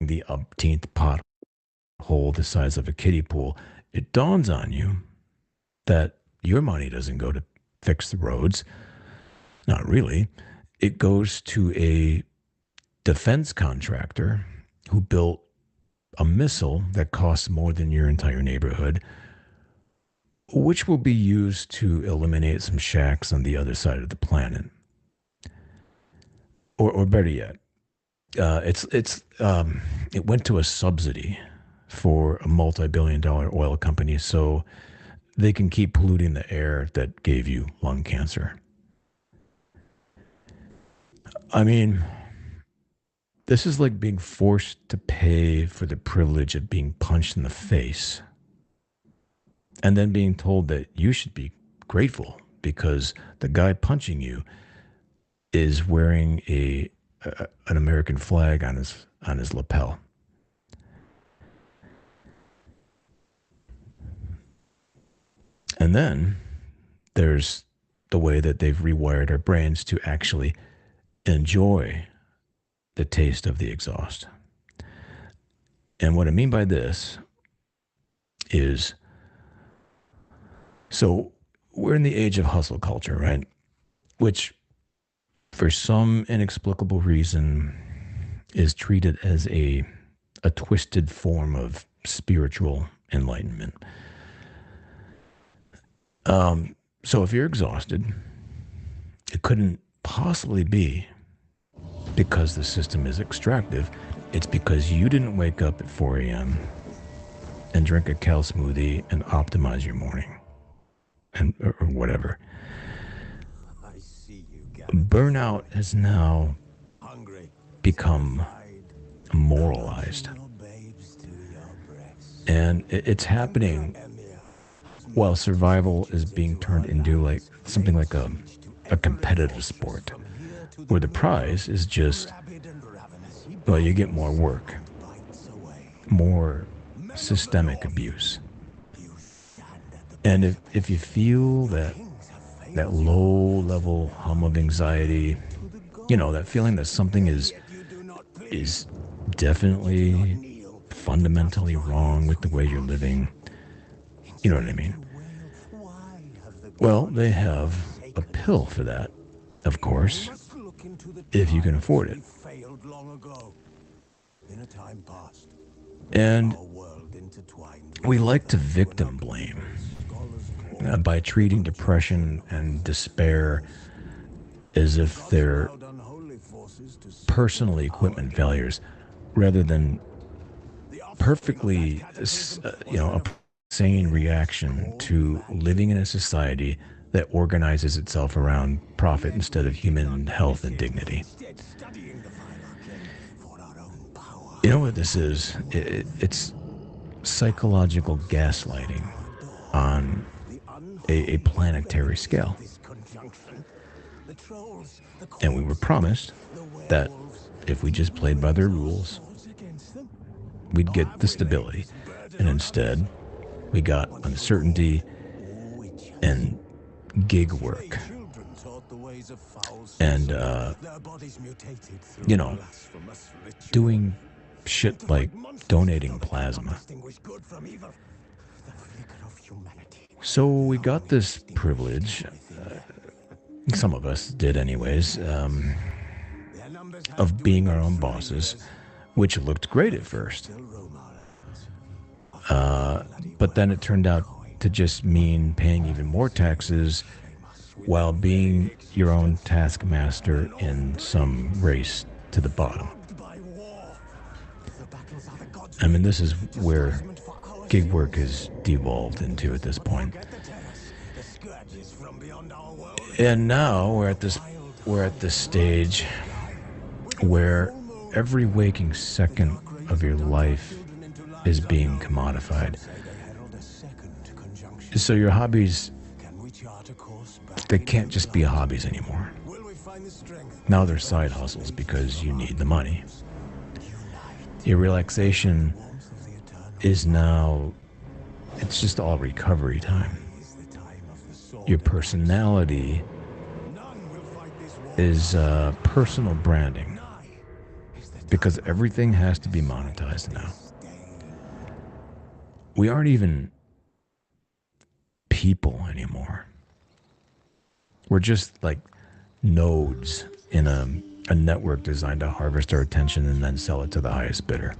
The umpteenth pothole the size of a kiddie pool, it dawns on you that your money doesn't go to fix the roads. Not really. It goes to a defense contractor who built a missile that costs more than your entire neighborhood, which will be used to eliminate some shacks on the other side of the planet. Or better yet, it went to a subsidy for a multi-billion-dollar oil company, so they can keep polluting the air that gave you lung cancer. I mean, this is like being forced to pay for the privilege of being punched in the face and then being told that you should be grateful because the guy punching you is wearing an American flag on his lapel. And then there's the way that they've rewired our brains to actually enjoy the taste of the exhaust. And what I mean by this is, so we're in the age of hustle culture, right? Which, for some inexplicable reason, is treated as a twisted form of spiritual enlightenment. So if you're exhausted, it couldn't possibly be because the system is extractive. It's because you didn't wake up at 4 a.m. and drink a Cal smoothie and optimize your morning and or whatever. Burnout has now become moralized. And it's happening while survival is being turned into like something like a competitive sport where the prize is just, well, you get more work, more systemic abuse. And if you feel that low level hum of anxiety, that feeling that something is definitely fundamentally wrong with the way you're living, you know what I mean? Well, they have a pill for that, of course, if you can afford it. And we like to victim blame by treating depression and despair as if they're personal equipment failures rather than perfectly, a sane reaction to living in a society that organizes itself around profit instead of human health and dignity. You know what this is? It's psychological gaslighting on a planetary scale. And we were promised that if we just played by their rules, we'd get the stability. And instead, we got uncertainty and gig work. And, doing shit like donating plasma. So we got this privilege, some of us did anyways, of being our own bosses, which looked great at first. But then it turned out to just mean paying even more taxes while being your own taskmaster in some race to the bottom. I mean, this is where gig work has devolved into at this point. And now we're at this stage where every waking second of your life is being commodified. So your hobbies, they can't just be hobbies anymore. Now they're side hustles because you need the money. Your relaxation is now, it's just all recovery time. Your personality is personal branding because everything has to be monetized now. We aren't even people anymore. We're just like nodes in a network designed to harvest our attention and then sell it to the highest bidder.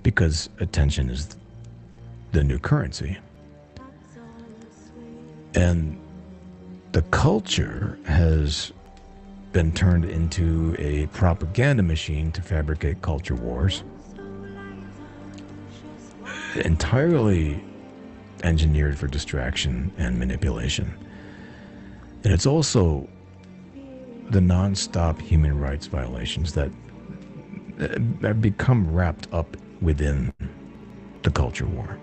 Because attention is the new currency. And the culture has been turned into a propaganda machine to fabricate culture wars. Entirely engineered for distraction and manipulation. And it's also the non-stop human rights violations that have become wrapped up within the culture war.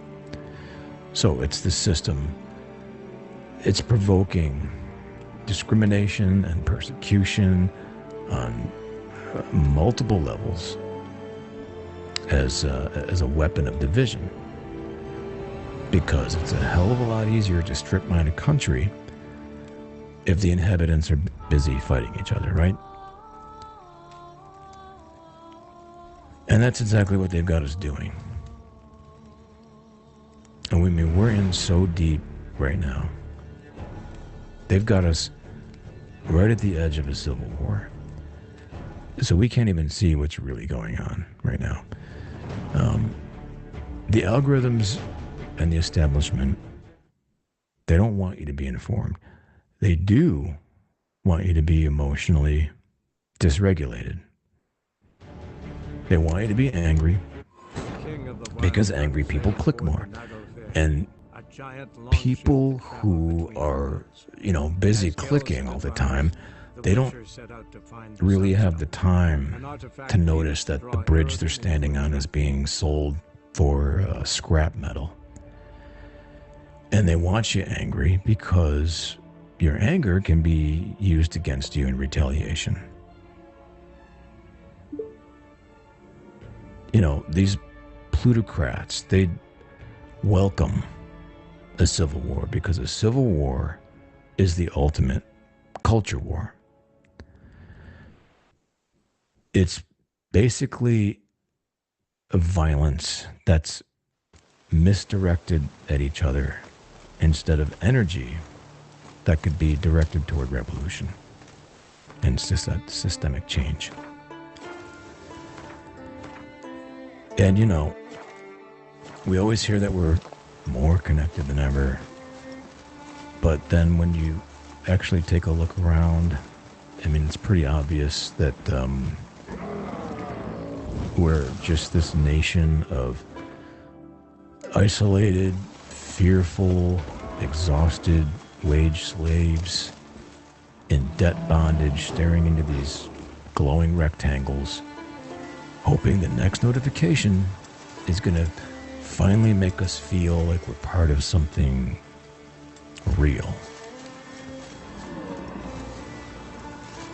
So it's the system. It's provoking discrimination and persecution on multiple levels as a weapon of division. Because it's a hell of a lot easier to strip mine a country if the inhabitants are busy fighting each other, right? And that's exactly what they've got us doing. And we're in so deep right now. They've got us right at the edge of a civil war. So we can't even see what's really going on right now. The algorithms and the establishment, they don't want you to be informed. They do want you to be emotionally dysregulated. They want you to be angry because angry people click more. And people who are, busy clicking all the time, they don't really have the time to notice that the bridge they're standing on is being sold for scrap metal. And they want you angry because your anger can be used against you in retaliation. These plutocrats, they welcome a civil war because a civil war is the ultimate culture war. It's basically a violence that's misdirected at each other instead of energy that could be directed toward revolution and systemic change. And we always hear that we're more connected than ever. But then when you actually take a look around, it's pretty obvious that we're just this nation of isolated, fearful, exhausted wage slaves in debt bondage, staring into these glowing rectangles, hoping the next notification is going to finally make us feel like we're part of something real.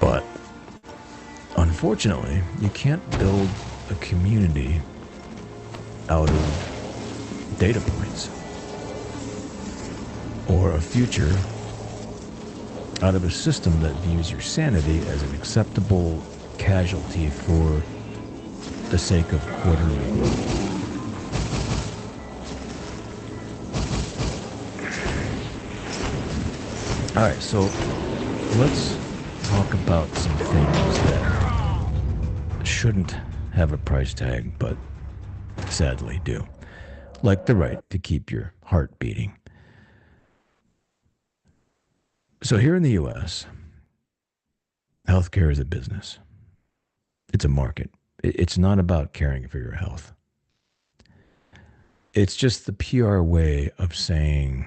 But unfortunately, you can't build a community out of data points or a future out of a system that views your sanity as an acceptable casualty for the sake of quarterly growth. All right, so let's talk about some things that shouldn't have a price tag, but sadly do. Like the right to keep your heart beating. So here in the U.S., healthcare is a business. It's a market. It's not about caring for your health. It's just the PR way of saying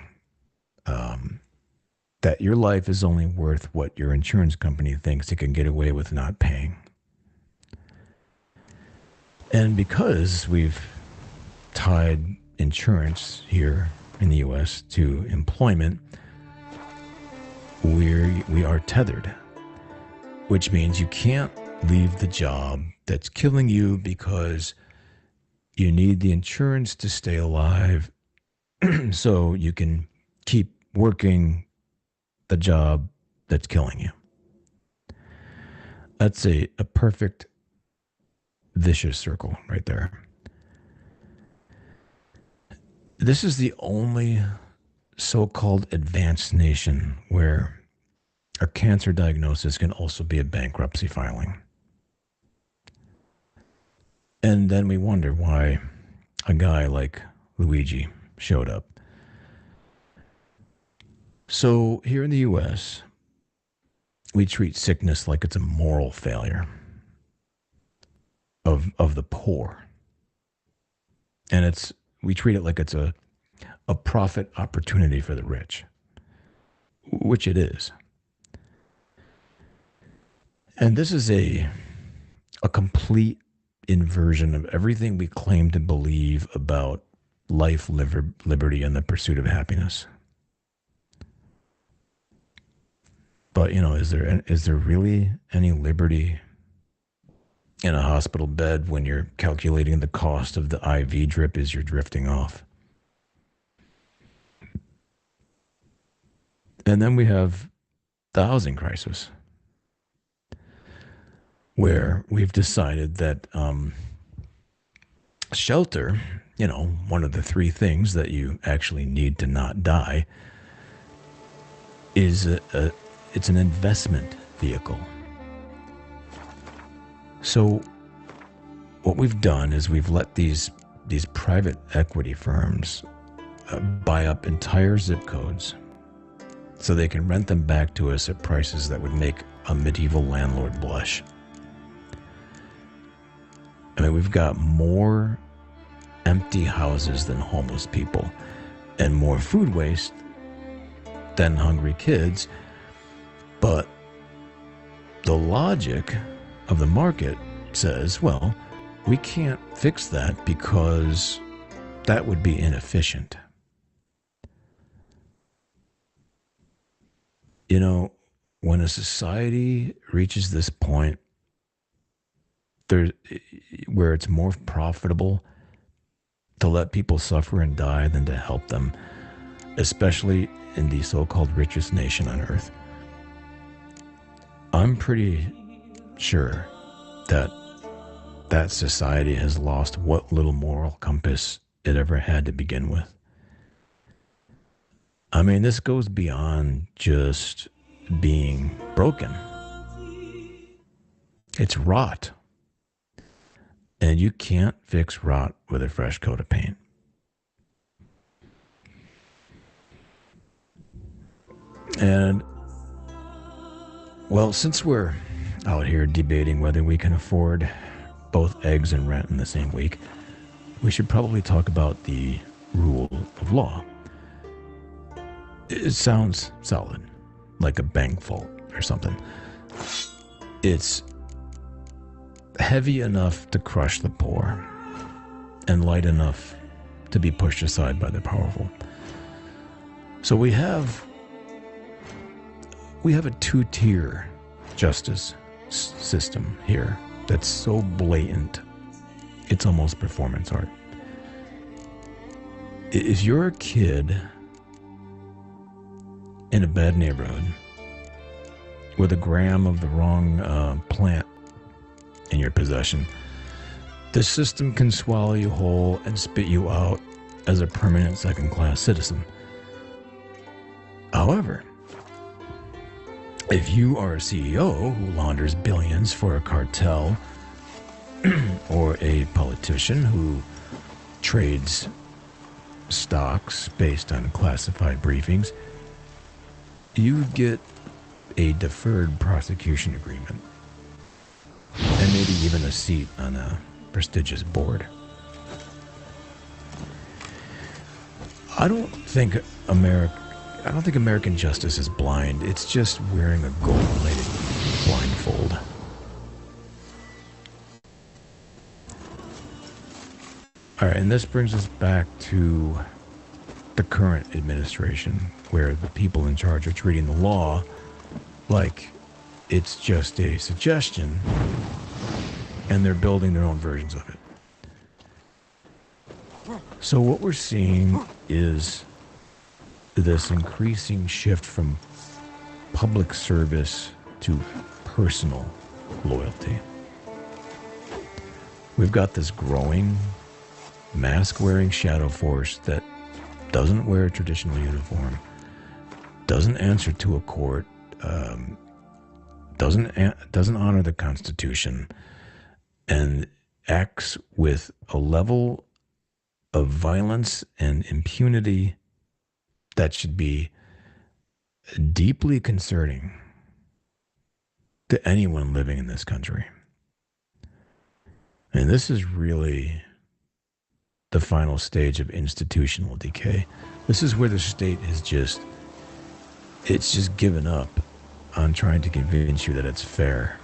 that your life is only worth what your insurance company thinks it can get away with not paying. And because we've tied insurance here in the U.S. to employment, we are tethered, which means you can't leave the job that's killing you because you need the insurance to stay alive so you can keep working the job that's killing you. That's a perfect vicious circle right there. This is the only so-called advanced nation where a cancer diagnosis can also be a bankruptcy filing. And then we wonder why a guy like Luigi showed up. So here in the US, we treat sickness like it's a moral failure of the poor. And we treat it like it's a profit opportunity for the rich, which it is. And this is a complete inversion of everything we claim to believe about life, liberty, and the pursuit of happiness. But, is there really any liberty in a hospital bed when you're calculating the cost of the IV drip as you're drifting off? And then we have the housing crisis, where we've decided that shelter, one of the three things that you actually need to not die, is it's an investment vehicle. So what we've done is we've let these private equity firms buy up entire zip codes so they can rent them back to us at prices that would make a medieval landlord blush. I mean, we've got more empty houses than homeless people and more food waste than hungry kids. But the logic of the market says, well, we can't fix that because that would be inefficient. When a society reaches this point where it's more profitable to let people suffer and die than to help them, especially in the so-called richest nation on earth, I'm pretty sure that society has lost what little moral compass it ever had to begin with. I mean, this goes beyond just being broken. It's rot. And you can't fix rot with a fresh coat of paint. And, well, since we're out here debating whether we can afford both eggs and rent in the same week, we should probably talk about the rule of law. It sounds solid, like a bank vault or something. It's heavy enough to crush the poor and light enough to be pushed aside by the powerful. So we have a two-tier justice system here that's so blatant it's almost performance art. If you're a kid in a bad neighborhood with a gram of the wrong plant in your possession, the system can swallow you whole and spit you out as a permanent second-class citizen. However, if you are a CEO who launders billions for a cartel or a politician who trades stocks based on classified briefings, you get a deferred prosecution agreement and maybe even a seat on a prestigious board. I don't think American justice is blind. It's just wearing a gold-plated blindfold. All right, and this brings us back to the current administration, where the people in charge are treating the law like it's just a suggestion, and they're building their own versions of it. So what we're seeing is this increasing shift from public service to personal loyalty. We've got this growing, mask-wearing shadow force that doesn't wear a traditional uniform, doesn't answer to a court, doesn't honor the Constitution, and acts with a level of violence and impunity that should be deeply concerning to anyone living in this country. And this is really the final stage of institutional decay. This is where the state has just given up on trying to convince you that it's fair.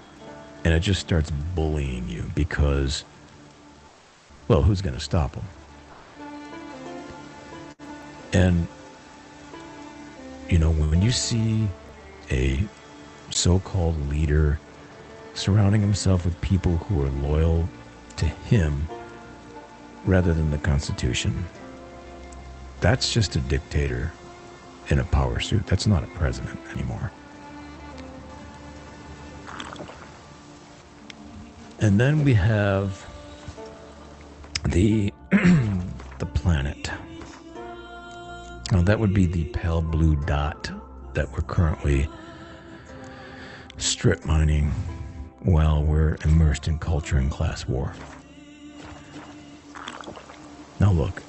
And it just starts bullying you because, well, who's going to stop them? And, you know, when you see a so-called leader surrounding himself with people who are loyal to him rather than the Constitution, that's just a dictator in a power suit. That's not a president anymore. And then we have the the planet. Now that would be the pale blue dot that we're currently strip mining while we're immersed in culture and class war. Now look,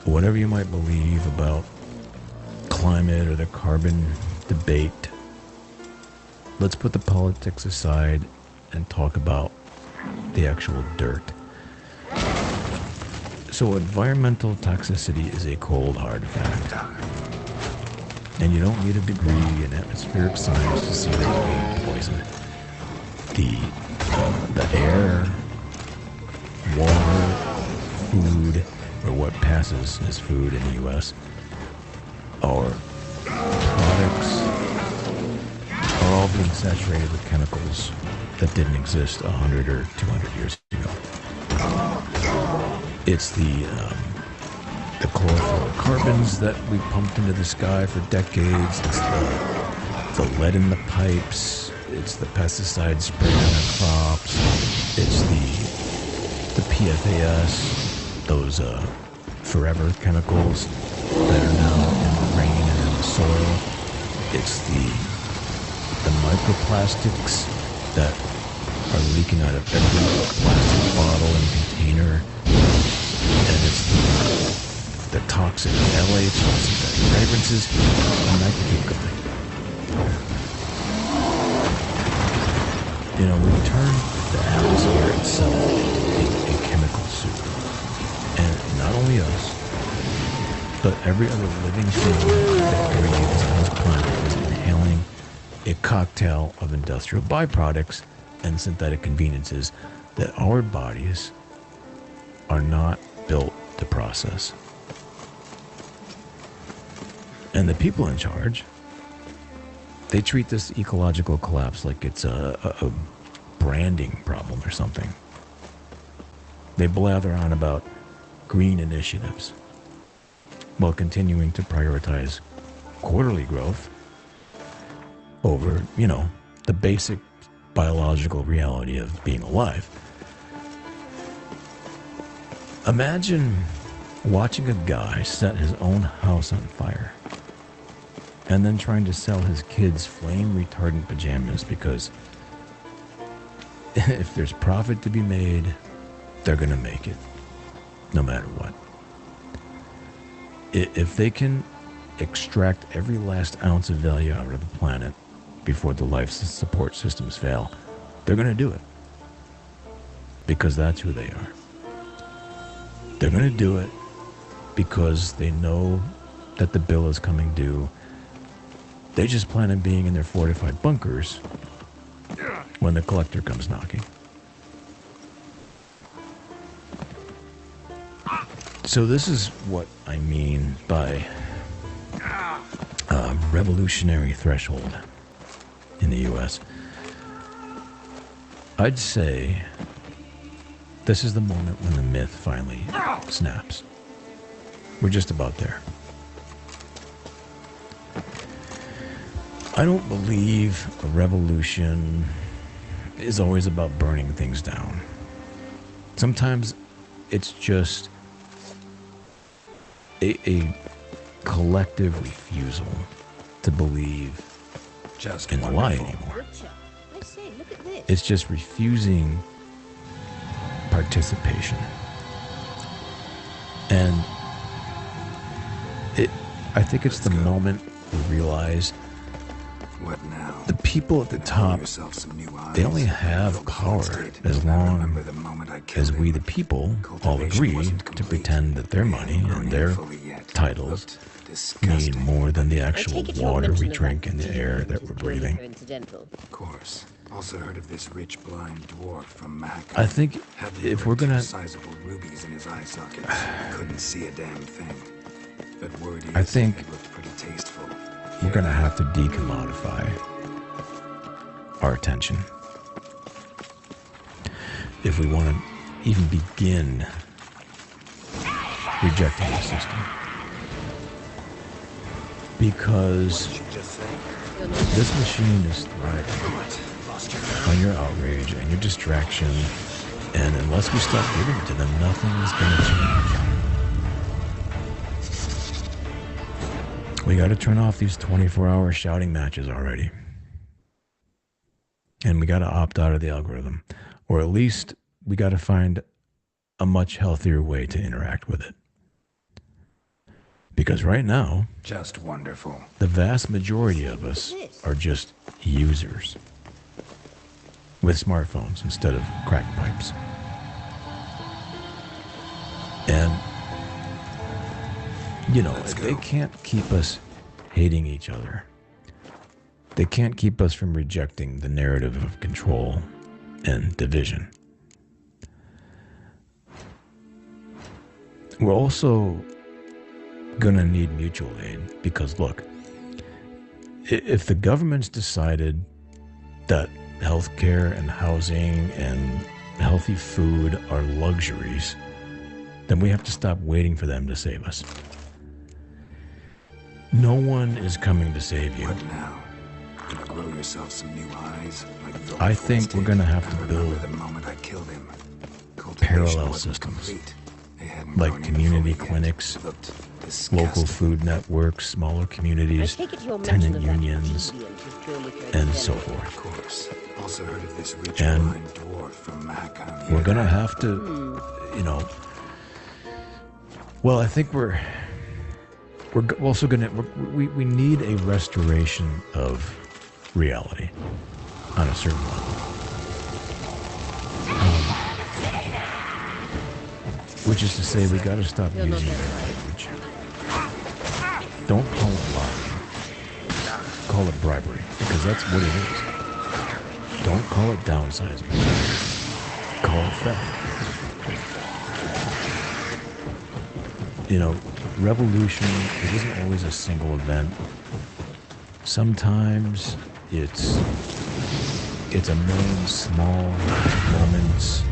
whatever you might believe about climate or the carbon debate, let's put the politics aside and talk about the actual dirt. So environmental toxicity is a cold, hard fact. And you don't need a degree in atmospheric science to see that you're being poisoned. The air, water, food, or what passes as food in the U.S., our products are all being saturated with chemicals that didn't exist 100 or 200 years ago. It's the chlorofluorocarbons that we pumped into the sky for decades. It's the lead in the pipes. It's the pesticides sprayed on our crops. It's the PFAS, those forever chemicals that are now in the rain and in the soil. It's the microplastics that are leaking out of every plastic bottle and container. And it's the toxic LH, synthetic fragrances, and I can keep going. You know, we've turned the atmosphere itself into a chemical soup. And not only us, but every other living thing that breathes on this planet is inhaling a cocktail of industrial byproducts and synthetic conveniences that our bodies are not built to process. And the people in charge, they treat this ecological collapse like it's a branding problem or something. They blather on about green initiatives while continuing to prioritize quarterly growth over, you know, the basic biological reality of being alive. Imagine watching a guy set his own house on fire and then trying to sell his kids flame retardant pajamas because if there's profit to be made, they're going to make it, no matter what. If they can extract every last ounce of value out of the planet before the life support systems fail, they're going to do it. Because that's who they are. They're going to do it because they know that the bill is coming due. They just plan on being in their fortified bunkers when the collector comes knocking. So this is what I mean by revolutionary threshold in the U.S. I'd say this is the moment when the myth finally snaps. We're just about there. I don't believe a revolution is always about burning things down. Sometimes it's just a collective refusal to believe Just in the lie anymore. I say, look at this. It's just refusing participation. And I think it's the moment we realize What now? the people at the top, they only have power as long as we, the people, all agree to pretend that their money and their titles mean more than the actual water we drink and the air that we're breathing. Of course. Also heard of this rich blind dwarf from Mac. I think if we're gonna, Sizable rubies in his eye sockets. Couldn't see a damn thing. But word is, I think it looked pretty tasteful. we're gonna have to decommodify our attention if we want to even begin rejecting the system. Because this machine is thriving on your outrage and your distraction, and unless we stop giving it to them, nothing is going to change. We got to turn off these 24-hour shouting matches already. And we got to opt out of the algorithm. Or at least we got to find a much healthier way to interact with it. Because right now, Just wonderful. the vast majority of us are just users with smartphones instead of crack pipes. And, you know, they can't keep us hating each other. They can't keep us from rejecting the narrative of control and division. We're also gonna need mutual aid because, look, if the government's decided that healthcare and housing and healthy food are luxuries, then we have to stop waiting for them to save us. No one is coming to save you. What now? Gonna grow yourself some new eyes? Like the I old think fools we're did? gonna have I to remember build the moment I killed him. Cultivation parallel wasn't systems, complete. They hadn't like grown even community fully yet. clinics, Looked local disgusting. food networks, smaller I communities, take it your tenant mention of that unions, deviant was purely and so coincidental. Of forth. course. Also heard of this rich And blind dwarf from Mac. we're gonna have to, you know. Well, I think we're also gonna we need a restoration of reality on a certain level, which is to say, we got to stop You're not using that their language. Don't call it lying. Call it bribery, because that's what it is. Don't call it downsizing. Call it theft. You know, revolution, it isn't always a single event. Sometimes it's a million small moments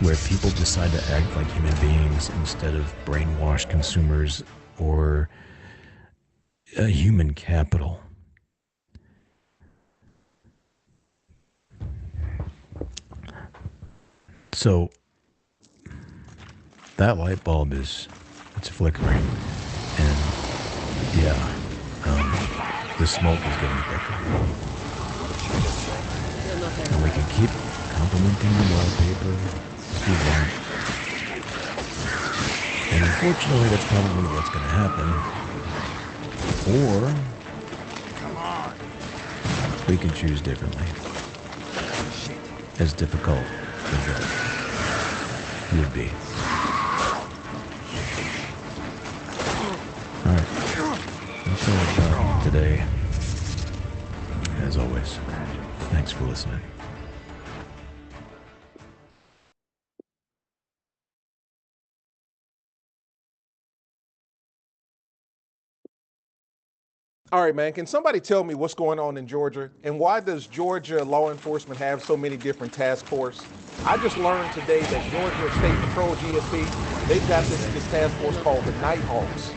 where people decide to act like human beings instead of brainwashed consumers or a human capital. So that light bulb it's flickering, and yeah, the smoke is getting thicker. You're not that And we can keep complimenting the wallpaper if we want. And unfortunately, that's probably what's going to happen. Or we can choose differently. As difficult as that would be. Alright. That's all I've got today. As always, thanks for listening. All right, man, can somebody tell me what's going on in Georgia? And why does Georgia law enforcement have so many different task force? I just learned today that Georgia State Patrol GSP, they've got this task force called the Nighthawks.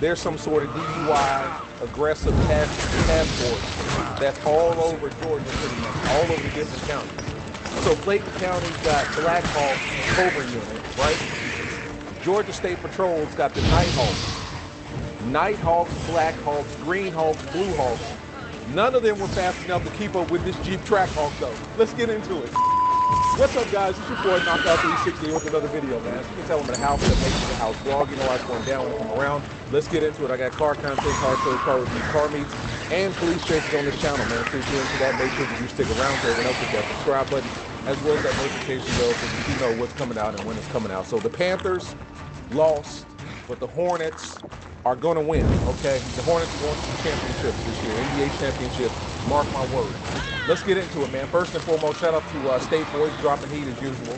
There's some sort of DUI aggressive task force that's all over Georgia pretty much, all over the different counties. So Clayton County's got Black Hawk Cobra Unit, right? Georgia State Patrol's got the Nighthawks. Nighthawks, Black Hawks, Green Hawks, Blue Hawks. None of them were fast enough to keep up with this Jeep Trackhawk though. Let's get into it. What's up, guys? It's your boy Knockout 360 with another video, man. As you can tell, I'm in the house that makes the house vlog. You know what's going down when I come around. Let's get into it. I got car content, car shows, car reviews, car meets, and police chases on this channel, man. So if you're into that, make sure that you stick around so everyone else hit that subscribe button, as well as that notification bell so you know what's coming out and when it's coming out. So the Panthers lost, but the Hornets are going to win, okay? The Hornets are going to the championship this year, NBA championship, mark my words. Let's get into it, man. First and foremost, shout out to State Boys dropping heat as usual.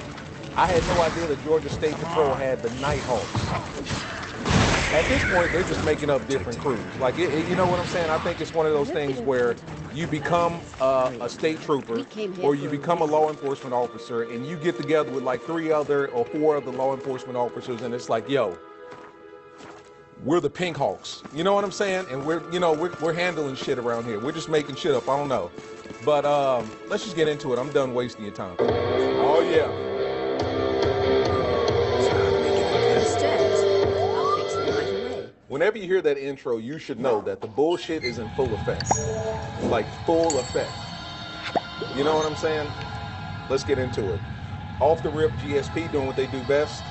I had no idea that Georgia State Patrol had the Nighthawks. At this point, they're just making up different crews. Like, you know what I'm saying? I think it's one of those things where you become a state trooper or you become a law enforcement officer and you get together with like 3 other or 4 other law enforcement officers and it's like, yo, we're the Pink Hawks. You know what I'm saying? And we're handling shit around here. We're just making shit up. I don't know. But let's just get into it. I'm done wasting your time. Oh, yeah. I'll fix it right away. Whenever you hear that intro, you should know that the bullshit is in full effect. Like, full effect. You know what I'm saying? Let's get into it. Off the rip, GSP doing what they do best.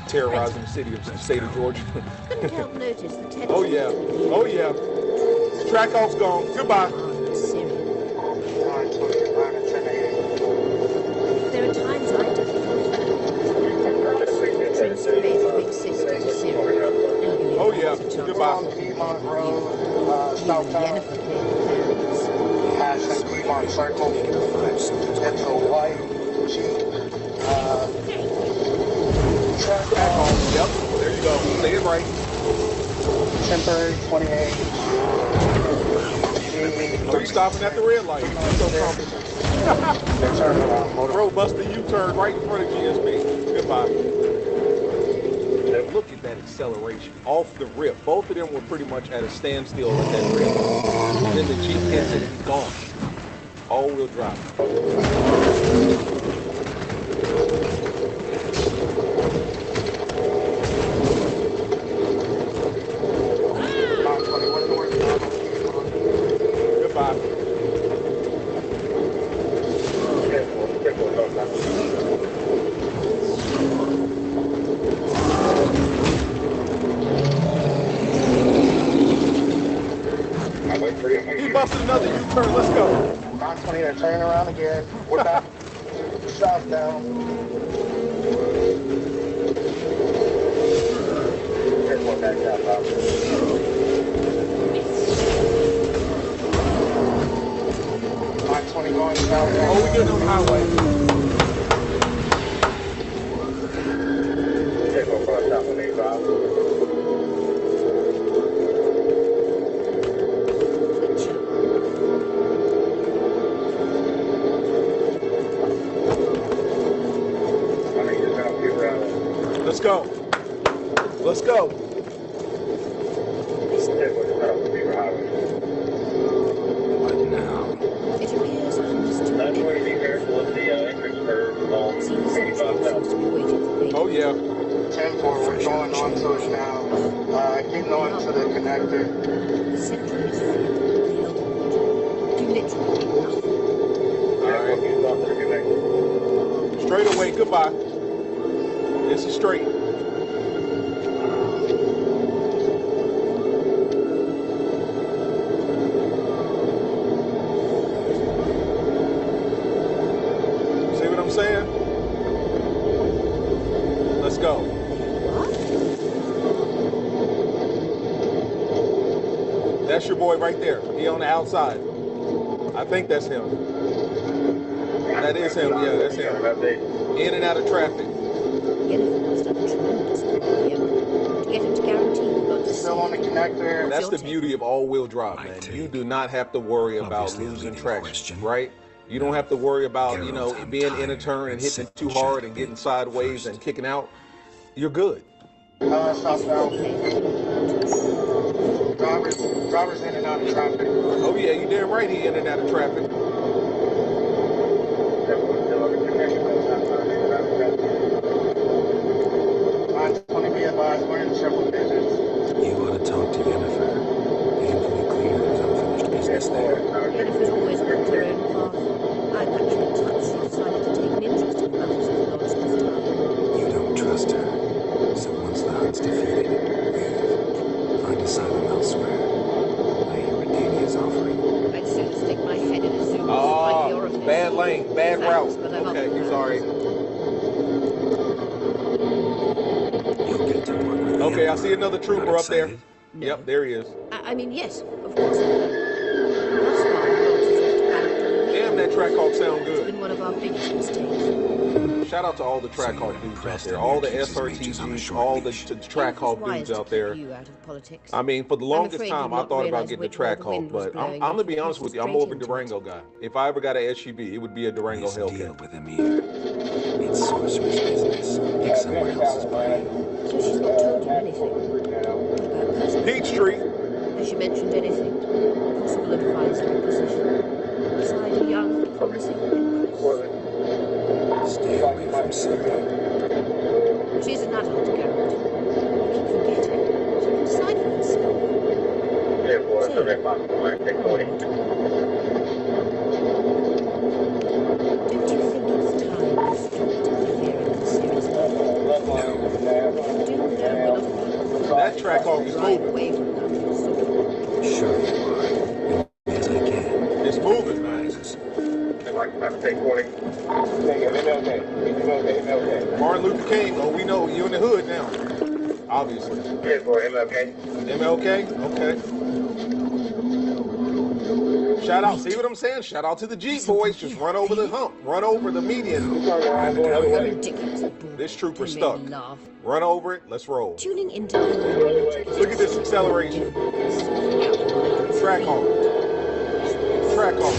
Terrorizing the state of Georgia. Couldn't help notice the tension. Oh, yeah. Oh, yeah. Trackhawk's gone. Goodbye. There are times I don't transformate a big system to zero. Oh, yeah. Goodbye. Piedmont Road, southbound. Passing Piedmont Circle. It's a white Jeep. Yep, there you go. Say it right. Temporary 28. So you stopping at the red light. That's so comfortable. They're turning around. Bro, busted U-turn right in front of GSP. Goodbye. Look at that acceleration. Off the rip. Both of them were pretty much at a standstill at that rip. And then the Jeep hits it and he's gone. All-wheel drive. He busted another U-turn. Let's go. 920, they're turning around again. We're back southbound. Airport back southbound. 920 going southbound. Oh, we getting on the highway. Airport going southbound. Let's go. Let's go. What now? It appears understood. 920, be careful of the entrance curve along Seems seems to 85,000. be waiting for me. Oh, yeah. 10-4, we're going on to it now. Keep going to the connector. The central is filled with elderwood. Do literally nothing. All right. Keep going to the connector. Straight away. Goodbye. This is straight. See what I'm saying? Let's go. What? That's your boy right there. He on the outside. I think that's him. That is him. Yeah, that's him. In and out of traffic. Jennifer must have a tremendous problem here. To get him to guarantee the boat is Still on the safe. connector. That's your the take? beauty of all-wheel drive, My man. take. You do not have to worry about Obviously a losing leading traction, question. right? You don't have to worry about, you know, Gerald, I'm being in a tired turn and and hitting it sick too of hard Jack and getting being sideways first. and kicking out. You're good. Southbound. Okay. Drivers in and out of traffic. Oh yeah, you damn right he in and out of traffic. Line 20 be advised, we're in several digits. You ought to talk to Yennefer. Painfully clear there's unfinished business there. Jennifer's always walked her own path. I'm actually touched she decided to take an interest in matters of Lodge this time. You don't trust her. So once the hunt's defeated, leave. Find asylum elsewhere. I hear Redania's offering. I'd sooner stick my head in a zoo than fight your affairs. Bad lane, bad Thanks, route. but I'm Okay, up for he's that. all right. You'll get to work with the Okay, I Emperor. see another trooper Not up there. excited? Yep, there he is. I mean, yes, of course. Thus far, Lodge has left character. Damn, that Trackhawk sound It's good. been one of our biggest mistakes. Shout out to all the Trackhawk dudes out there, all the SRTGs, all the Trackhawk dudes out there. You out of politics. I mean, for the I'm longest afraid time, you've I not thought about realised getting the which way the Trackhawk, wind was but blowing I'm gonna and be you honest flew with you, I'm straight more of a into it. Durango guy. If I ever got an SUV, it would be a Durango Nice deal Hellcat. with him either. It's sorcerer's business. Pick someone else's brain. So she's not told you anything? What about personal? Peachtree. Has she mentioned anything? Possible advisory position? Beside a young, promising empress? Stay away from Sylvia. She's an adult, Geralt. You keep forgetting. She can decide for herself. Don't you think it's time you stopped interfering in the series of You do know enough That Trackhawk is drive moving. away from that sort of... Sure you are. Yes, I can. It's moving, man. Rises. Martin Luther King. Oh, we know you in the hood now. Obviously. MLK? Okay. Shout out. See what I'm saying? Shout out to the Jeep boys. Just run over the hump. Run over the median. How ridiculously bored. This trooper They made stuck. me laugh. Run over it. Let's roll. Tuning into the Look at this acceleration. Trackhawk. Trackhawk.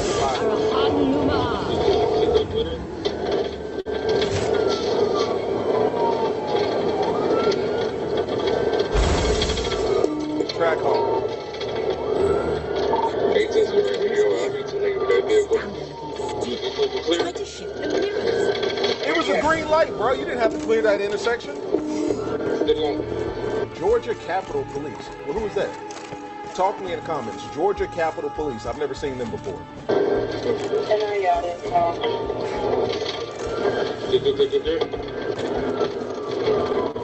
Trackhawk. Tried to shift the mirrors. It was a green light, bro. You didn't have to clear that intersection. Georgia Capitol Police. Well, who is that? Talk to me in the comments. Georgia Capitol Police. I've never seen them before.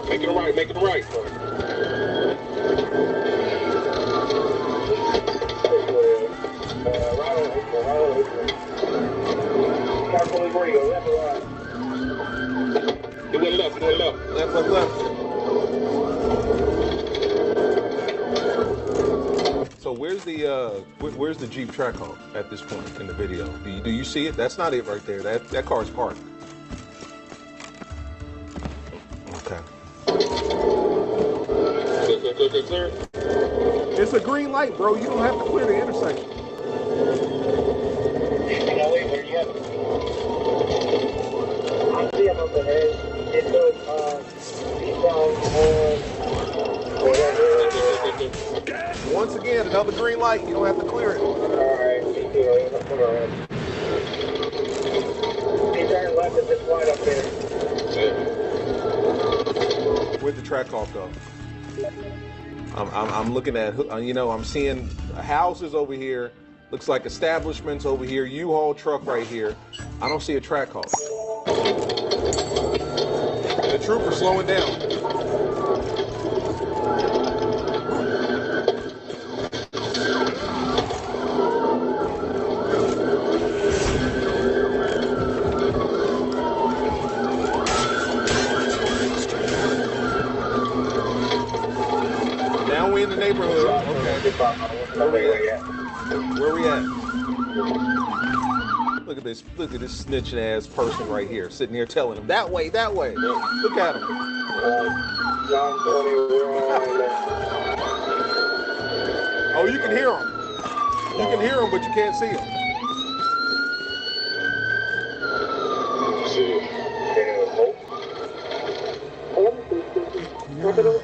Make it right, make it right. Do it left, do it left. Left, left, left. So where's the Jeep Trackhawk at this point in the video? Do you see it? That's not it right there. That car's parked. Okay. It's a green light, bro. You don't have to clear the intersection. I see him up ahead. It goes, Once again, another green light. You don't have to clear it. Alright, me too. Come on. He turned left at this light up there. Where'd the Trackhawk go? I'm looking at, I'm seeing houses over here. Looks like establishments over here. U-Haul truck right here. I don't see a Trackhawk. The trooper slowing down. Now we in the neighborhood. Okay. Where we at? Look at this snitching ass person right here, sitting here telling him that way, that way. Look at him. Oh, you can hear them. You can hear them, but you can't see them. Hand it over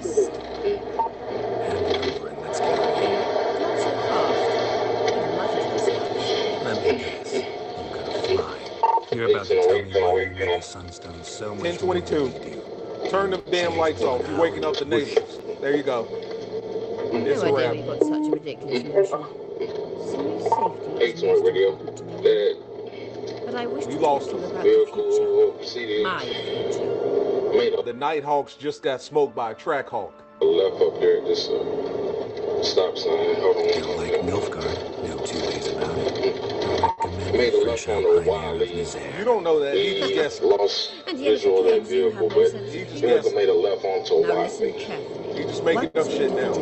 and let's get away. Not so fast. Even much as this. Let me guess. You gotta fly. You're about to tell me why you love the Sunstone so much more than 10:22. we do. Turn the damn lights off. You're waking up the neighbors. There you go. It's No a idea wrap. we got such a ridiculous notion. Serious safety is most important to me. But I wish to You talk lost to you them. about the future. My future. The Nighthawks just got smoked by a track hawk. Left up there, this stop sign. Hold on. You're like Nilfgaard. No two ways about it. I recommend Made a a left fresh on out the pioneer wild of lead. Nizair. You don't know that. He just guessed. Lost And yet visual of that if you vehicle, have but no sense He of just humor. guessed. made a left onto a Now wild listen lead. carefully. You just making up shit now.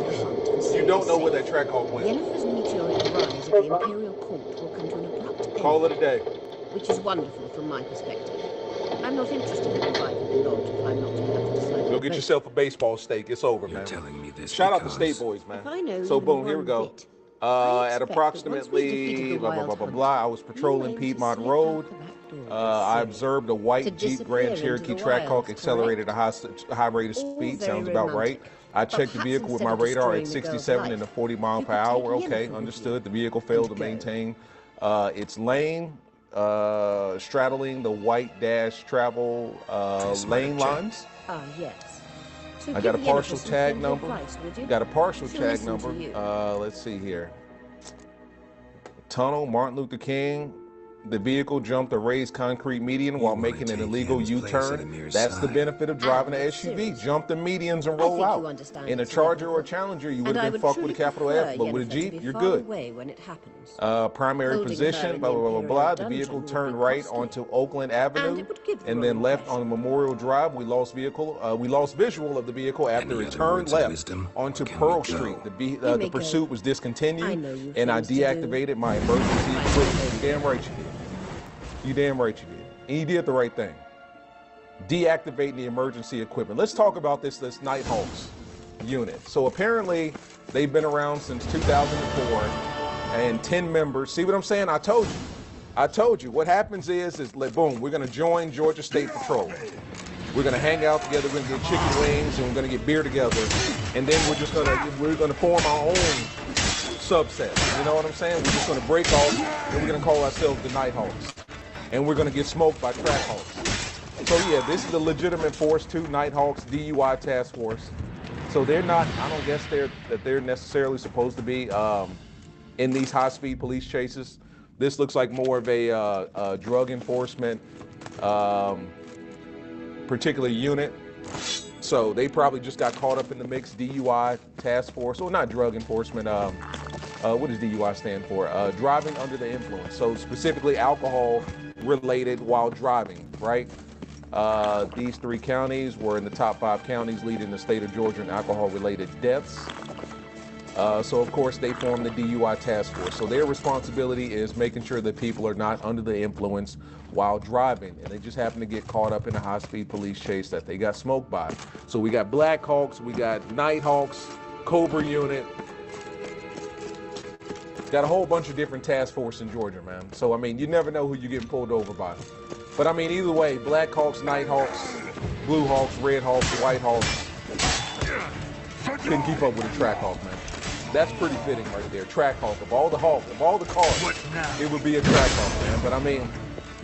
You don't know where that track hawk went. Yennefer's meteoric rise at the Imperial Court will come to an abrupt end. Call it a day. Which is wonderful from my perspective. I'm not interested in reviving the lodge if I'm not to have to decide. Go get yourself a baseball steak. It's over, You're man. telling me this Shout out to because State Boys, man. If I know So even boom, here we one go. bit, I At expect that once we approximately defeated the blah blah blah Wild blah Hunt, blah. I was you patrolling aim to Piedmont slip Road. out the back door I of the observed a to white Jeep disappear Grand into Cherokee the Trackhawk wilds, accelerated at a high rate of All speed. very Sounds about right. romantic. I But checked the perhaps vehicle with my instead of radar at destroying the girl's 67 and a life, 40 mile you per could take hour. Yennefer Okay, with understood. you The vehicle failed to and go. maintain its lane, straddling the white dash travel lane Jack. lines. Ah, yes. So I got a give Yennefer partial some tag friendly number. advice, would you? Got a partial She'll tag listen to number. you. Let's see here. Tunnel, Martin Luther King. The vehicle jumped a raised concrete median while wanna making an take illegal Yen's place at U-turn. Amir's That's the side. benefit of driving an And SUV. serious. Jump the medians and I roll think you out. understand In a its Charger or a inevitable. Challenger, you And would I have been would fucked with a truly capital prefer F, but with a Yennefer to Jeep, be you're far good. away when it happens. Primary Holding her position, in blah, the blah, blah, blah, Imperial blah. The dungeon vehicle would turned be right costly. onto Oakland Avenue it would give the and wrong then left impression. on Memorial Drive. We lost visual of the vehicle after Any it other turned words of left wisdom, onto or can Pearl we go? Street. may The go. pursuit was I discontinued know you've and I things to do. deactivated my emergency Right. equipment. You damn right you did. You damn right you did. And you did the right thing. Deactivating the emergency equipment. Let's talk about this Nighthawks unit. So apparently they've been around since 2004 and 10 members. See what I'm saying? I told you. What happens is like, boom, we're going to join Georgia State Patrol. We're going to hang out together. We're going to get chicken wings and we're going to get beer together. And then we're going to form our own subset. You know what I'm saying? We're just going to break off and we're going to call ourselves the Nighthawks. And we're going to get smoked by Trackhawks. So yeah, this is a legitimate force too, Nighthawks DUI task force. So they're not, I don't guess they're necessarily supposed to be in these high-speed police chases. This looks like more of a drug enforcement particular unit. So they probably just got caught up in the mix. DUI task force, or not drug enforcement. What does DUI stand for? Driving under the influence. So specifically alcohol related while driving, right? These 3 counties were in the top 5 counties leading the state of Georgia in alcohol-related deaths. So of course they formed the DUI task force. So their responsibility is making sure that people are not under the influence while driving. And they just happen to get caught up in a high-speed police chase that they got smoked by. So we got Black Hawks, we got Nighthawks, Cobra Unit. Got a whole bunch of different task force in Georgia, man. So I mean, you never know who you're getting pulled over by. But I mean, either way, Black Hawks, Nighthawks, Blue Hawks, Red Hawks, White Hawks. Couldn't keep up with a Track Hawk, man. That's pretty fitting right there. Track Hawk. Of all the cars, it would be a Track Hawk, man. But I mean,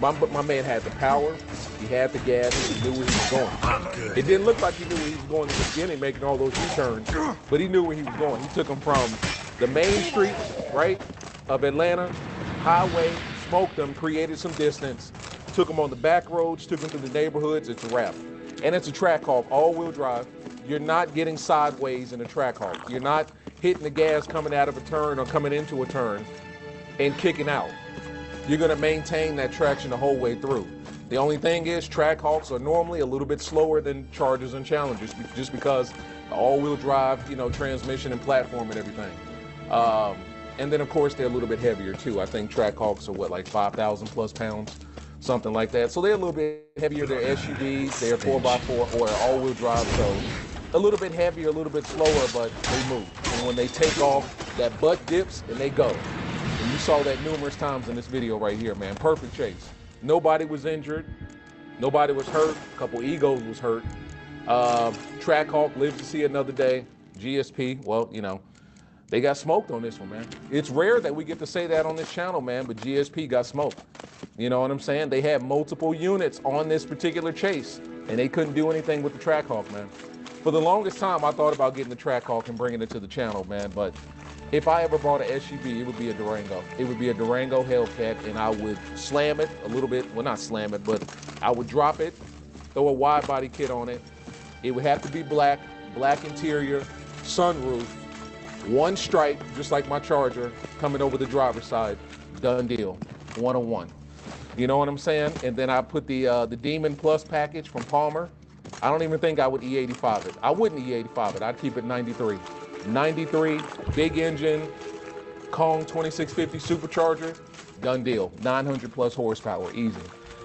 my man had the power, he had the gas, and he knew where he was going. It didn't look like he knew where he was going in the beginning, making all those U-turns, but he knew where he was going. He took them from the main street, right, of Atlanta, highway, smoked them, created some distance, took them on the back roads, took them through the neighborhoods. It's a wrap. And it's a Trackhawk, all-wheel drive. You're not getting sideways in a Trackhawk. You're not hitting the gas coming out of a turn or coming into a turn and kicking out. You're going to maintain that traction the whole way through. The only thing is Trackhawks are normally a little bit slower than Chargers and Challengers just because the all-wheel drive, transmission and platform and everything. And then, of course, they're a little bit heavier, too. I think Trackhawks are, like 5,000 plus pounds, something like that. So they're a little bit heavier. They're SUVs, they're 4x4 or all-wheel drive. So a little bit heavier, a little bit slower, but they move. And when they take off, That butt dips and they go. And you saw that numerous times in this video right here, man. Perfect chase. Nobody was injured. Nobody was hurt. A couple egos was hurt. Trackhawk lives to see another day. GSP, well, you know, they got smoked on this one, man. It's rare that we get to say that on this channel, man, but GSP got smoked. You know what I'm saying? They had multiple units on this particular chase, and they couldn't do anything with the Trackhawk, man. For the longest time, I thought about getting the Trackhawk and bringing it to the channel, man, but if I ever bought an SUV, it would be a Durango. It would be a Durango Hellcat, and I would slam it a little bit. Well, not slam it, but I would drop it, throw a wide body kit on it. It would have to be black, black interior, sunroof, one stripe, just like my Charger, coming over the driver's side. Done deal, 101. You know what I'm saying? And then I put the Demon Plus package from Palmer. I don't even think I would E85 it. I wouldn't E85 it. I'd keep it 93. 93, big engine, Kong 2650 supercharger, done deal. 900 plus horsepower, easy.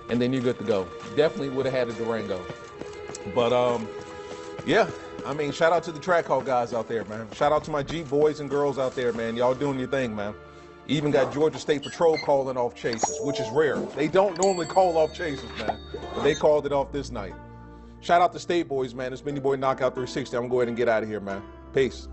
And then you're good to go. Definitely would have had a Durango. But yeah, I mean, shout out to the Trackhawk guys out there, man. Shout out to my Jeep boys and girls out there, man. Y'all doing your thing, man. Even got Georgia State Patrol calling off chases, which is rare. They don't normally call off chases, man, but they called it off this night. Shout out to State boys, man. It's been your boy Knockout 360. I'm gonna go ahead and get out of here, man. Peace.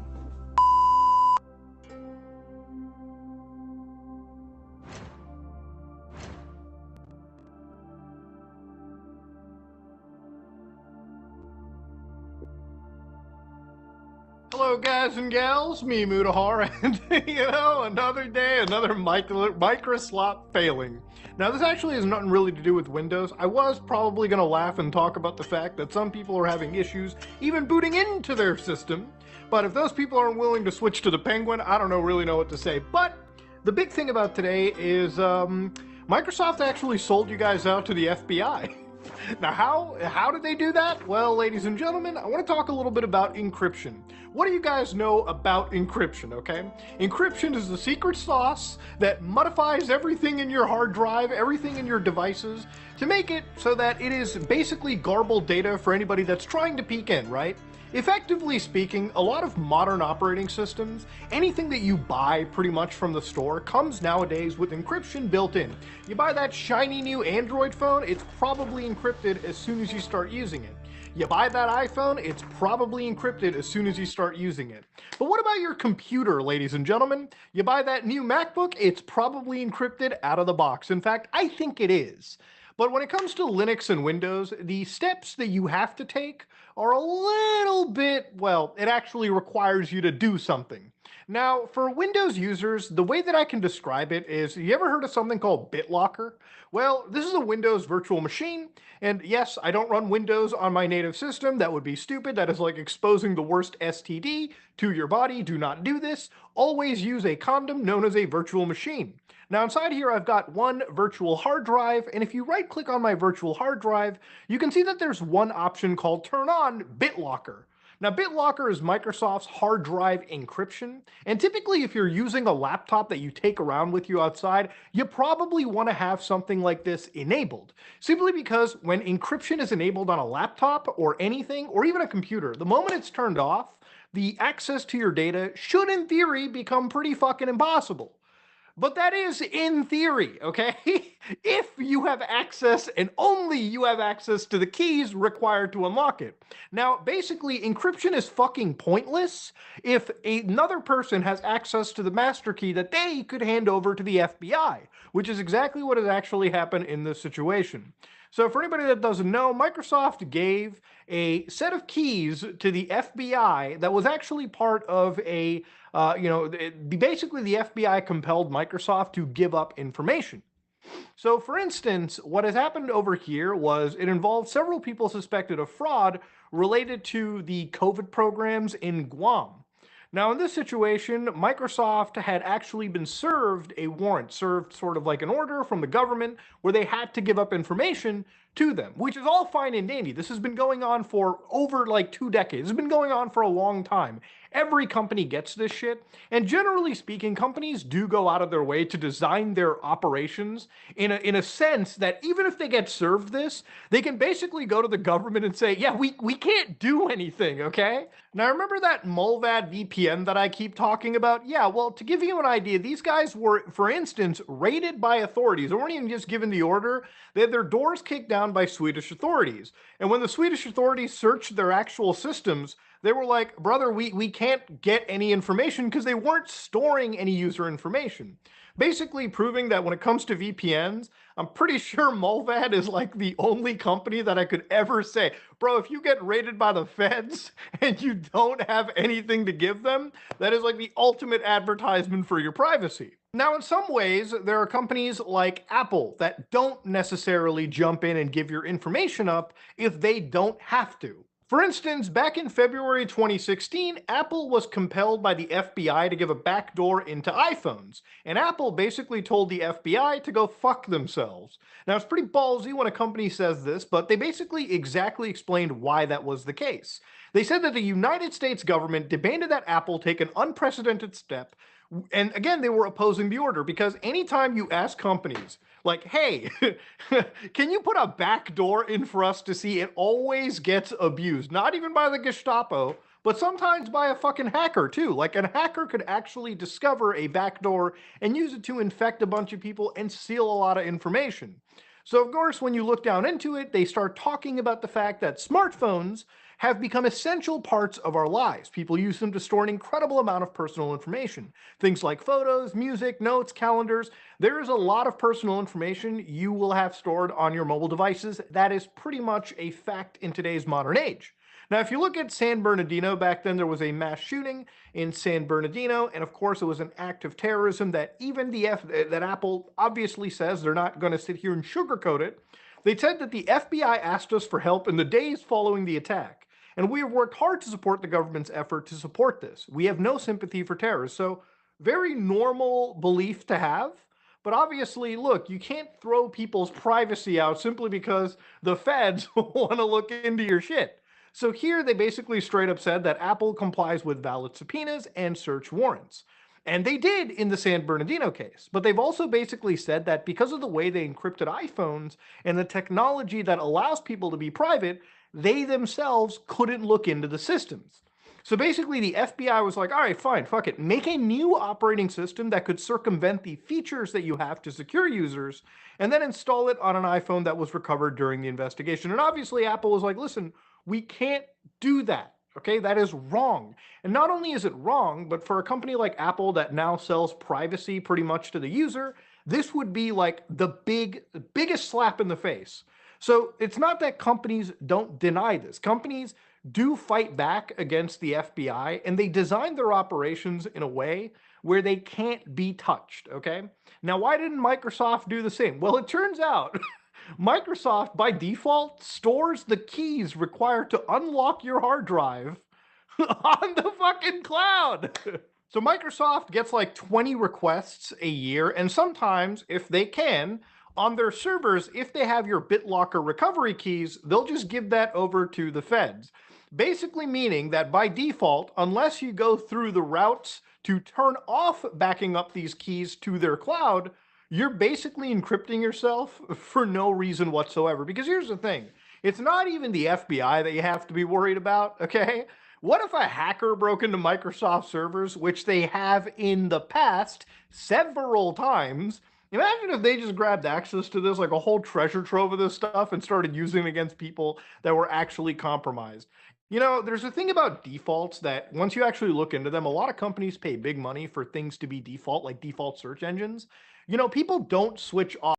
Hello, guys and gals, me Mutahar, and you know, another day, another microslop failing. Now, this actually has nothing really to do with Windows. I was probably going to laugh and talk about the fact that some people are having issues even booting into their system, but if those people aren't willing to switch to the Penguin, I don't really know what to say. But the big thing about today is Microsoft actually sold you guys out to the FBI. Now, how did they do that? Well, ladies and gentlemen, I want to talk a little bit about encryption. What do you guys know about encryption, okay? Encryption is the secret sauce that modifies everything in your hard drive, everything in your devices, to make it so that it is basically garbled data for anybody that's trying to peek in, right? Effectively speaking, a lot of modern operating systems, anything that you buy pretty much from the store, comes nowadays with encryption built in. You buy that shiny new Android phone, it's probably encrypted as soon as you start using it. You buy that iPhone, it's probably encrypted as soon as you start using it. But what about your computer, ladies and gentlemen? You buy that new MacBook, it's probably encrypted out of the box. In fact, I think it is. But when it comes to Linux and Windows, the steps that you have to take are a little bit, well, it actually requires you to do something. Now, for Windows users, the way that I can describe it is, you ever heard of something called BitLocker? Well, this is a Windows virtual machine, and yes, I don't run Windows on my native system. That would be stupid. That is like exposing the worst STD to your body. Do not do this. Always use a condom known as a virtual machine. Now inside here I've got one virtual hard drive, and if you right click on my virtual hard drive, you can see that there's one option called Turn On BitLocker. Now BitLocker is Microsoft's hard drive encryption, and typically if you're using a laptop that you take around with you outside, you probably want to have something like this enabled. Simply because when encryption is enabled on a laptop or anything, or even a computer, the moment it's turned off, the access to your data should in theory become pretty fucking impossible. But that is in theory, okay? If you have access and only you have access to the keys required to unlock it. Now, basically, encryption is fucking pointless if another person has access to the master key that they could hand over to the FBI, which is exactly what has actually happened in this situation. So for anybody that doesn't know, Microsoft gave a set of keys to the FBI that was actually part of a, basically the FBI compelled Microsoft to give up information. So for instance, what has happened over here was it involved several people suspected of fraud related to the COVID programs in Guam. Now, in this situation, Microsoft had actually been served a warrant, served sort of like an order from the government where they had to give up information to them, which is all fine and dandy. This has been going on for over like 2 decades. It's been going on for a long time. Every company gets this shit. And generally speaking, companies do go out of their way to design their operations in a sense that even if they get served this, they can basically go to the government and say, yeah, we can't do anything, okay? Now, remember that Mullvad VPN that I keep talking about? Yeah, well, to give you an idea, these guys were, for instance, raided by authorities. They weren't even just given the order. They had their doors kicked down by Swedish authorities. And when the Swedish authorities searched their actual systems, they were like, brother, we can't get any information because they weren't storing any user information. Basically proving that when it comes to VPNs, I'm pretty sure Mullvad is like the only company that I could ever say, bro, if you get raided by the feds and you don't have anything to give them, that is like the ultimate advertisement for your privacy. Now, in some ways, there are companies like Apple that don't necessarily jump in and give your information up if they don't have to. For instance, back in February 2016, Apple was compelled by the FBI to give a backdoor into iPhones, and Apple basically told the FBI to go fuck themselves. Now, it's pretty ballsy when a company says this, but they basically exactly explained why that was the case. They said that the United States government demanded that Apple take an unprecedented step, and again, they were opposing the order because anytime you ask companies, like, hey, can you put a back door in for us to see? It always gets abused, not even by the Gestapo, but sometimes by a fucking hacker too. Like a hacker could actually discover a backdoor and use it to infect a bunch of people and steal a lot of information. So of course, when you look down into it, they start talking about the fact that smartphones have become essential parts of our lives. People use them to store an incredible amount of personal information. Things like photos, music, notes, calendars. There is a lot of personal information you will have stored on your mobile devices. That is pretty much a fact in today's modern age. Now, if you look at San Bernardino, back then there was a mass shooting in San Bernardino, and of course it was an act of terrorism that even that Apple obviously says they're not going to sit here and sugarcoat it. They said that the FBI asked us for help in the days following the attack. And we have worked hard to support the government's effort to support this. We have no sympathy for terrorists. So very normal belief to have. But obviously, look, you can't throw people's privacy out simply because the feds want to look into your shit. So here they basically straight up said that Apple complies with valid subpoenas and search warrants. And they did in the San Bernardino case. But they've also basically said that because of the way they encrypted iPhones and the technology that allows people to be private, they themselves couldn't look into the systems. So basically the FBI was like, all right, fine, fuck it. Make a new operating system that could circumvent the features that you have to secure users and then install it on an iPhone that was recovered during the investigation. And obviously Apple was like, listen, we can't do that. Okay, that is wrong. And not only is it wrong, but for a company like Apple that now sells privacy pretty much to the user, this would be like the biggest slap in the face. So it's not that companies don't deny this. Companies do fight back against the FBI, and they design their operations in a way where they can't be touched, okay? Now, why didn't Microsoft do the same? Well, it turns out Microsoft, by default, stores the keys required to unlock your hard drive on the fucking cloud. So Microsoft gets like 20 requests a year, and sometimes, if they can, on their servers, if they have your BitLocker recovery keys, they'll just give that over to the feds. Basically meaning that by default, unless you go through the routes to turn off backing up these keys to their cloud, you're basically encrypting yourself for no reason whatsoever. Because here's the thing, it's not even the FBI that you have to be worried about, okay? What if a hacker broke into Microsoft servers, which they have in the past several times? Imagine if they just grabbed access to this, like a whole treasure trove of this stuff, and started using it against people that were actually compromised. You know, there's a thing about defaults that once you actually look into them, a lot of companies pay big money for things to be default, like default search engines. You know, people don't switch off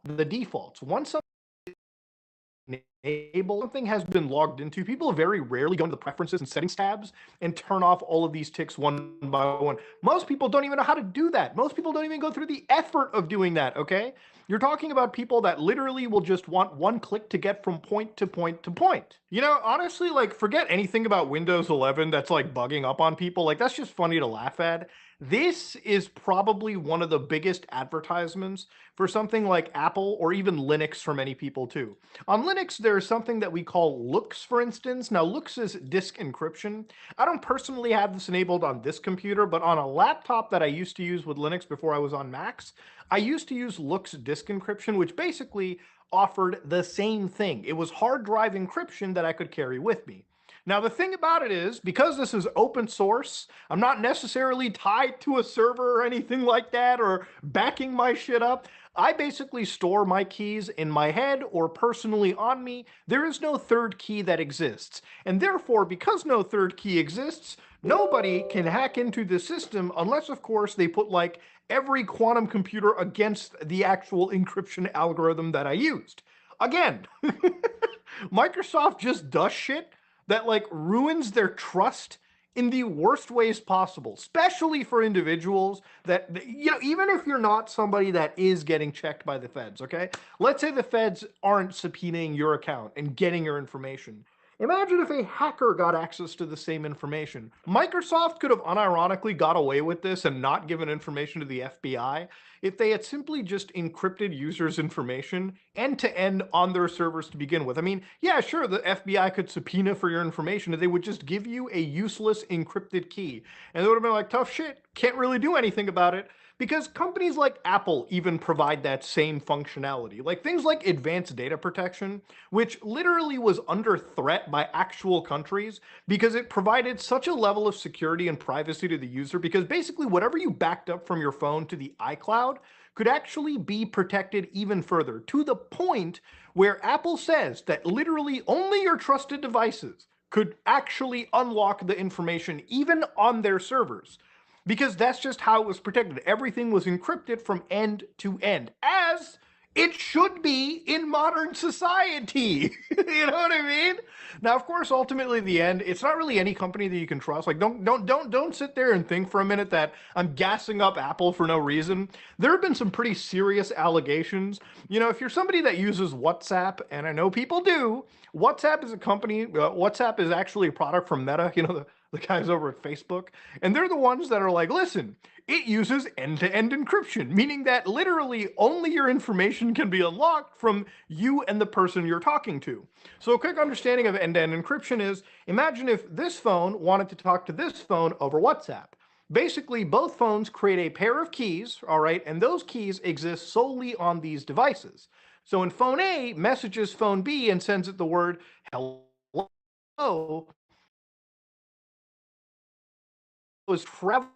the defaults. Once something enable something has been logged into, people very rarely go into the preferences and settings tabs and turn off all of these ticks one by one. Most people don't even know how to do that. Most people don't even go through the effort of doing that, okay? You're talking about people that literally will just want one click to get from point to point to point. You know, honestly, like, forget anything about Windows 11 that's like bugging up on people. Like, that's just funny to laugh at. This is probably one of the biggest advertisements for something like Apple or even Linux for many people too. On Linux, there's something that we call Lux, for instance. Now, Lux is disk encryption. I don't personally have this enabled on this computer, but on a laptop that I used to use with Linux before I was on Macs, I used to use Lux disk encryption, which basically offered the same thing. It was hard drive encryption that I could carry with me. Now, the thing about it is, because this is open source, I'm not necessarily tied to a server or anything like that or backing my shit up. I basically store my keys in my head or personally on me. There is no third key that exists. And therefore, because no third key exists, nobody can hack into the system unless, of course, they put like every quantum computer against the actual encryption algorithm that I used. Again, Microsoft just does shit that like ruins their trust in the worst ways possible, especially for individuals that, you know, even if you're not somebody that is getting checked by the feds, okay? Let's say the feds aren't subpoenaing your account and getting your information. Imagine if a hacker got access to the same information. Microsoft could have unironically got away with this and not given information to the FBI if they had simply just encrypted users' information end to end on their servers to begin with. I mean, yeah, sure, the FBI could subpoena for your information, and they would just give you a useless encrypted key. And they would have been like, tough shit, can't really do anything about it. Because companies like Apple even provide that same functionality. Like things like advanced data protection, which literally was under threat by actual countries because it provided such a level of security and privacy to the user, because basically whatever you backed up from your phone to the iCloud could actually be protected even further, to the point where Apple says that literally only your trusted devices could actually unlock the information even on their servers, because that's just how it was protected. Everything was encrypted from end to end, as it should be in modern society. You know what I mean? Now, of course, ultimately, the end, it's not really any company that you can trust. Like, don't sit there and think for a minute that I'm gassing up Apple for no reason. There have been some pretty serious allegations. You know, if you're somebody that uses WhatsApp, and I know people do, WhatsApp is a company. WhatsApp is actually a product from Meta. You know, the guys over at Facebook, and they're the ones that are like, listen, it uses end-to-end encryption, meaning that literally only your information can be unlocked from you and the person you're talking to. So a quick understanding of end-to-end encryption is, imagine if this phone wanted to talk to this phone over WhatsApp. Basically, both phones create a pair of keys, all right, and those keys exist solely on these devices. So when phone A messages phone B and sends it the word hello, is traveling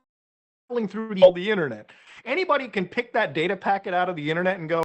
through all the internet. Anybody can pick that data packet out of the internet and go,